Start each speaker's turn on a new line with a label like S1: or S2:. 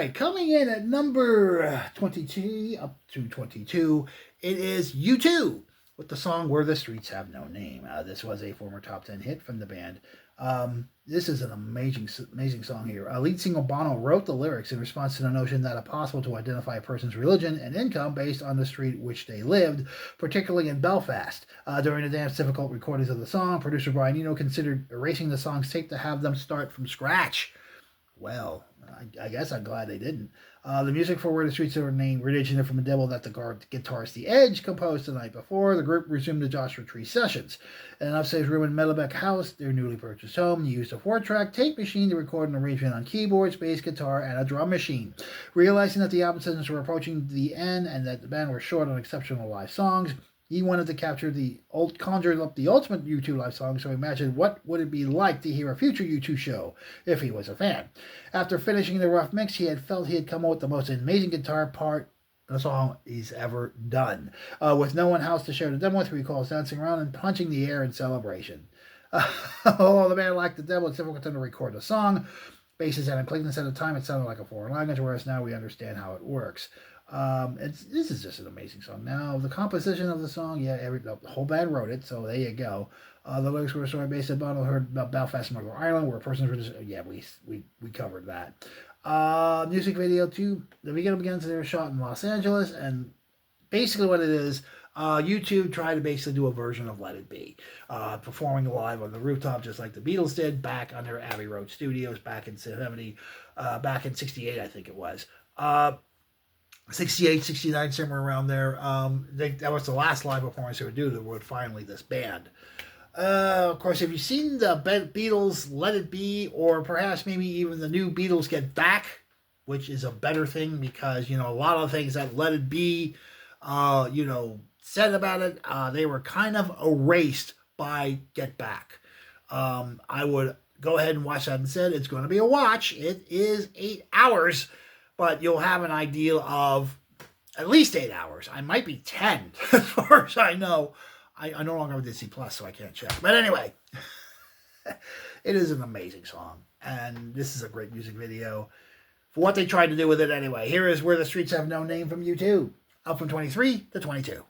S1: right, coming in at number 23 up to 22, it is U2 with the song Where the Streets Have No Name. This was a former top 10 hit from the band. This is an amazing song here. Lead singer Bono wrote the lyrics in response to the notion that it's possible to identify a person's religion and income based on the street which they lived, particularly in Belfast. During the damn's difficult recordings of the song, producer Brian Eno considered erasing the song's tape to have them start from scratch. Well, I guess I'm glad they didn't. The music for Where the Streets Are Named originated from a demo that the guitarist The Edge composed the night before. The group resumed the Joshua Tree sessions. In an upstairs room in Meadowbeck House, their newly purchased home, they used a 4-track tape machine to record an arrangement on keyboards, bass guitar, and a drum machine. Realizing that the album sessions were approaching the end and that the band were short on exceptional live songs, he wanted to conjure up the ultimate U2 live song, so he imagined what would it be like to hear a future U2 show if he was a fan. After finishing the rough mix, he felt he had come up with the most amazing guitar part in a song he's ever done. With no one else to share the demo with, he recalls dancing around and punching the air in celebration. Although the band liked the demo, it's difficult for them to record the song. Basses and Cleveland at the time, it sounded like a foreign language, whereas now we understand how it works. This is just an amazing song. Now, the composition of the song, the whole band wrote it, so there you go. The lyrics were a story based on Bono heard about Belfast and Northern Ireland, where persons were just, we covered that. Music video too. The beginning begins, they were shot in Los Angeles, and basically what it is, U2 tried to basically do a version of Let It Be, performing live on the rooftop just like the Beatles did back on their Abbey Road studios back in 68, I think it was. 68, 69, somewhere around there. That was the last live performance they would do. That would finally this band. Of course, if you've seen the Beatles Let It Be, or perhaps maybe even the new Beatles Get Back, which is a better thing because, a lot of things that Let It Be, said about it, they were kind of erased by Get Back. I would go ahead and watch that instead. It's going to be a watch. It is 8 hours. But you'll have an idea of at least 8 hours. I might be 10, as far as I know. I no longer have Disney Plus, so I can't check. But anyway, it is an amazing song. And this is a great music video for what they tried to do with it anyway. Here is Where the Streets Have No Name from U2, up from 23 to 22.